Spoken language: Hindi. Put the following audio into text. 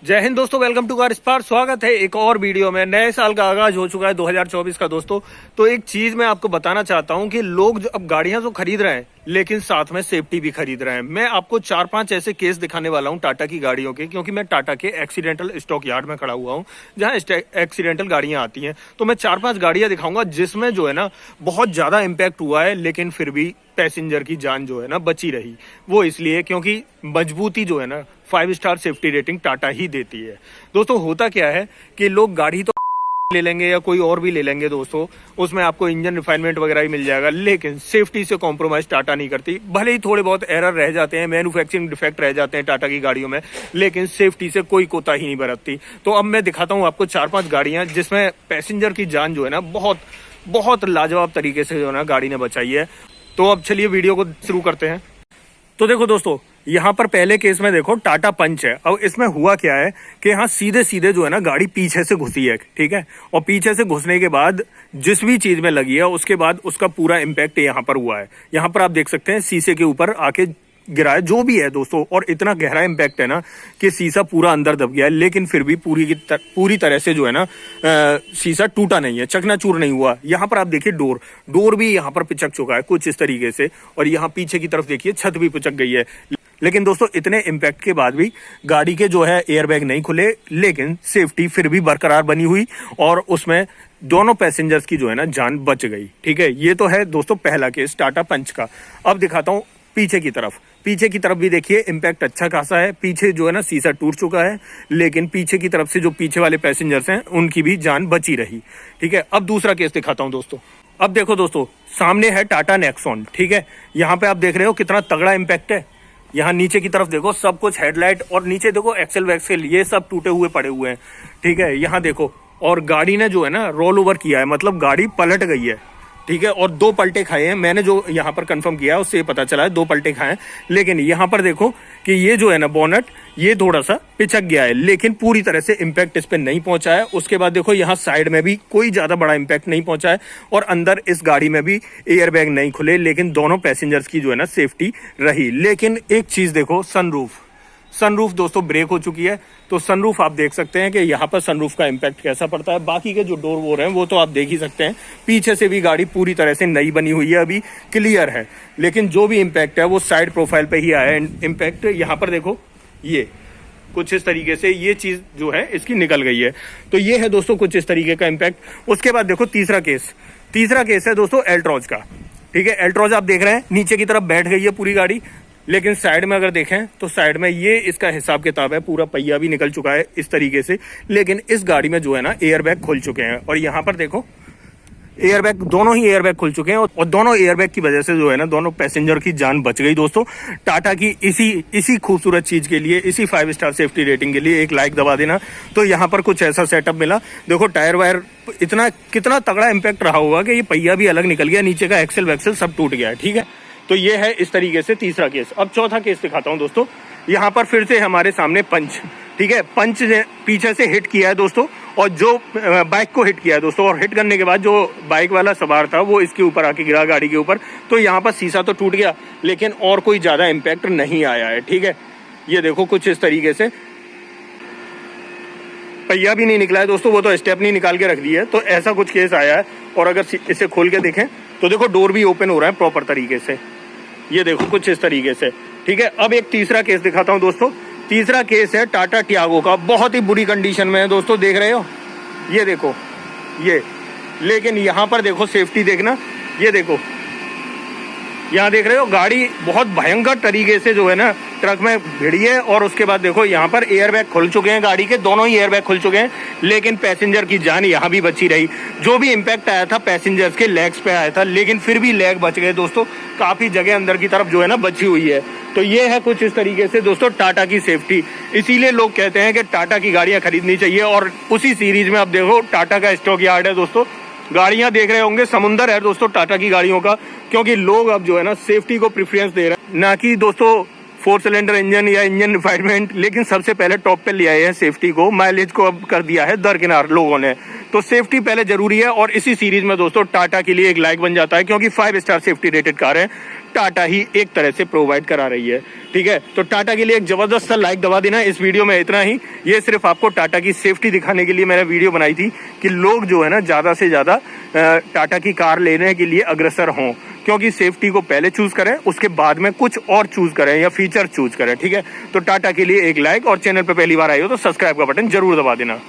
जय हिंद दोस्तों, वेलकम टू कार स्पार्क। स्वागत है एक और वीडियो में। नए साल का आगाज हो चुका है 2024 का दोस्तों। तो एक चीज मैं आपको बताना चाहता हूं कि लोग अब गाड़ियां तो खरीद रहे हैं लेकिन साथ में सेफ्टी भी खरीद रहे हैं। मैं आपको 4-5 ऐसे केस दिखाने वाला हूं टाटा की गाड़ियों के, क्योंकि मैं टाटा के एक्सीडेंटल स्टॉक यार्ड में खड़ा हुआ हूं जहां एक्सीडेंटल गाड़ियां आती हैं। तो मैं 4-5 गाड़ियां दिखाऊंगा जिसमें जो है ना बहुत ज्यादा इम्पैक्ट हुआ है, लेकिन फिर भी पैसेंजर की जान जो है ना बची रही। वो इसलिए क्योंकि मजबूती जो है ना 5 स्टार सेफ्टी रेटिंग टाटा ही देती है। दोस्तों होता क्या है कि लोग गाड़ी तो ले लेंगे या कोई और भी ले लेंगे दोस्तों, उसमें आपको इंजन रिफाइनमेंट वगैरह ही मिल जाएगा, लेकिन सेफ्टी से कॉम्प्रोमाइज टाटा नहीं करती। भले ही थोड़े बहुत एरर रह जाते हैं, मैन्युफैक्चरिंग डिफेक्ट रह जाते हैं टाटा की गाड़ियों में, लेकिन सेफ्टी से कोई कोताही नहीं बरतती। तो अब मैं दिखाता हूं आपको 4-5 गाड़ियां जिसमें पैसेंजर की जान जो है ना बहुत बहुत लाजवाब तरीके से जो है ना गाड़ी ने बचाई है। तो अब चलिए वीडियो को शुरू करते हैं। तो देखो दोस्तों, यहाँ पर पहले केस में देखो टाटा पंच है। अब इसमें हुआ क्या है कि यहाँ सीधे सीधे जो है ना गाड़ी पीछे से घुसी है, ठीक है, और पीछे से घुसने के बाद जिस भी चीज में लगी है उसके बाद उसका पूरा इम्पैक्ट यहाँ पर हुआ है। यहाँ पर आप देख सकते हैं शीशे के ऊपर आके गिरा है, जो भी है दोस्तों, और इतना गहरा इम्पैक्ट है ना कि शीशा पूरा अंदर दब गया है, लेकिन फिर भी पूरी तरह से जो है ना शीशा टूटा नहीं है, चकनाचूर नहीं हुआ। यहाँ पर आप देखिए डोर भी यहाँ पर पिचक चुका है कुछ इस तरीके से, और यहाँ पीछे की तरफ देखिए छत भी पिचक गई है। लेकिन दोस्तों इतने इम्पैक्ट के बाद भी गाड़ी के जो है एयरबैग नहीं खुले, लेकिन सेफ्टी फिर भी बरकरार बनी हुई और उसमें दोनों पैसेंजर्स की जो है ना जान बच गई। ठीक है, ये तो है दोस्तों पहला केस टाटा पंच का। अब दिखाता हूँ पीछे की तरफ भी देखिए इम्पैक्ट अच्छा खासा है। पीछे जो है ना शीशा टूट चुका है, लेकिन पीछे की तरफ से जो पीछे वाले पैसेंजर्स हैं उनकी भी जान बची रही। ठीक है, अब दूसरा केस दिखाता हूं दोस्तों। अब देखो दोस्तों, सामने है टाटा नेक्सॉन। ठीक है, यहाँ पे आप देख रहे हो कितना तगड़ा इम्पैक्ट है। यहाँ नीचे की तरफ देखो सब कुछ, हेडलाइट और नीचे देखो एक्सेल वैक्सेल ये सब टूटे हुए पड़े हुए हैं। ठीक है, यहाँ देखो, और गाड़ी ने जो है ना रोल ओवर किया है, मतलब गाड़ी पलट गई है। ठीक है, और 2 पलटे खाए हैं। मैंने जो यहाँ पर कंफर्म किया है उससे ये पता चला है 2 पलटे खाए हैं। लेकिन यहाँ पर देखो कि ये जो है ना बोनट ये थोड़ा सा पिचक गया है, लेकिन पूरी तरह से इम्पैक्ट इस पे नहीं पहुंचा है। उसके बाद देखो यहाँ साइड में भी कोई ज्यादा बड़ा इम्पैक्ट नहीं पहुंचा है, और अंदर इस गाड़ी में भी एयरबैग नहीं खुले, लेकिन दोनों पैसेंजर्स की जो है ना सेफ्टी रही। लेकिन एक चीज देखो, सनरूफ दोस्तों ब्रेक हो चुकी है। तो सनरूफ आप देख सकते हैं कि यहाँ पर सनरूफ का इम्पैक्ट कैसा पड़ता है। बाकी के जो डोर वोर हैं वो तो आप देख ही सकते हैं। पीछे से भी गाड़ी पूरी तरह से नई बनी हुई है, अभी क्लियर है, लेकिन जो भी इम्पैक्ट है वो साइड प्रोफाइल पे ही आया है इम्पैक्ट। यहाँ पर देखो ये कुछ इस तरीके से ये चीज जो है इसकी निकल गई है। तो ये है दोस्तों कुछ इस तरीके का इम्पैक्ट। उसके बाद देखो तीसरा केस है दोस्तों एल्ट्रॉज का। ठीक है, एल्ट्रॉज आप देख रहे हैं नीचे की तरफ बैठ गई है पूरी गाड़ी, लेकिन साइड में अगर देखें तो साइड में ये इसका हिसाब किताब है, पूरा पहिया भी निकल चुका है इस तरीके से। लेकिन इस गाड़ी में जो है ना एयरबैग खुल चुके हैं, और यहाँ पर देखो एयरबैग, दोनों ही एयरबैग खुल चुके हैं, और दोनों एयरबैग की वजह से जो है ना दोनों पैसेंजर की जान बच गई। दोस्तों टाटा की इसी खूबसूरत चीज के लिए, इसी 5 स्टार सेफ्टी रेटिंग के लिए एक लाइक दबा देना। तो यहाँ पर कुछ ऐसा सेटअप मिला, देखो टायर वायर कितना तगड़ा इम्पैक्ट रहा होगा कि ये पहिया भी अलग निकल गया, नीचे का एक्सेल वैक्सेल सब टूट गया है। ठीक है, तो ये है इस तरीके से तीसरा केस। अब चौथा केस दिखाता हूं दोस्तों। यहाँ पर फिर से हमारे सामने पंच। ठीक है, पंच ने पीछे से हिट किया है दोस्तों, और जो बाइक को हिट किया है दोस्तों, और हिट करने के बाद जो बाइक वाला सवार था वो इसके ऊपर आके गिरा गाड़ी के ऊपर। तो यहाँ पर शीशा तो टूट गया, लेकिन और कोई ज्यादा इम्पैक्ट नहीं आया है। ठीक है, ये देखो कुछ इस तरीके से, पहिया भी नहीं निकला है दोस्तों, वो तो स्टेपनी निकाल के रख दी है। तो ऐसा कुछ केस आया है, और अगर इसे खोल के देखें तो देखो डोर भी ओपन हो रहा है प्रॉपर तरीके से, ये देखो कुछ इस तरीके से। ठीक है, अब एक तीसरा केस दिखाता हूं दोस्तों। तीसरा केस है टाटा टियागो का, बहुत ही बुरी कंडीशन में है दोस्तों, देख रहे हो ये देखो ये, लेकिन यहाँ पर देखो सेफ्टी देखना, ये देखो यहाँ देख रहे हो गाड़ी बहुत भयंकर तरीके से जो है ना ट्रक में भिड़ी है, और उसके बाद देखो यहाँ पर एयरबैग खुल चुके हैं गाड़ी के, दोनों ही एयरबैग खुल चुके हैं, लेकिन पैसेंजर की जान यहाँ भी बची रही। जो भी इम्पैक्ट आया था पैसेंजर्स के लेग्स पे आया था, लेकिन फिर भी लेग बच गए दोस्तों, काफी जगह अंदर की तरफ जो है ना बची हुई है। तो ये है कुछ इस तरीके से दोस्तों टाटा की सेफ्टी। इसीलिए लोग कहते हैं कि टाटा की गाड़ियां खरीदनी चाहिए। और उसी सीरीज में आप देखो टाटा का स्टॉक यार्ड है दोस्तों, गाड़ियां देख रहे होंगे, समुंदर है दोस्तों टाटा की गाड़ियों का, क्योंकि लोग अब जो है ना सेफ्टी को प्रेफरेंस दे रहे हैं, ना कि दोस्तों 4 सिलेंडर इंजन या इंजन रिफाइनमेंट। लेकिन सबसे पहले टॉप पे ले आए हैं सेफ्टी को, माइलेज को अब कर दिया है दरकिनार लोगों ने। तो सेफ्टी पहले जरूरी है। और इसी सीरीज में दोस्तों टाटा के लिए एक लाइक बन जाता है, क्योंकि 5 स्टार सेफ्टी रेटेड कार है, टाटा ही एक तरह से प्रोवाइड करा रही है। ठीक है, तो टाटा के लिए एक जबरदस्त सा लाइक दबा देना। इस वीडियो में इतना ही। ये सिर्फ आपको टाटा की सेफ्टी दिखाने के लिए मैंने वीडियो बनाई थी कि लोग जो है ना ज्यादा से ज्यादा टाटा की कार लेने के लिए अग्रसर हों, क्योंकि सेफ्टी को पहले चूज करें, उसके बाद में कुछ और चूज करें या फीचर चूज करें। ठीक है, तो टाटा के लिए एक लाइक, और चैनल पे पहली बार आए हो तो सब्सक्राइब का बटन जरूर दबा देना।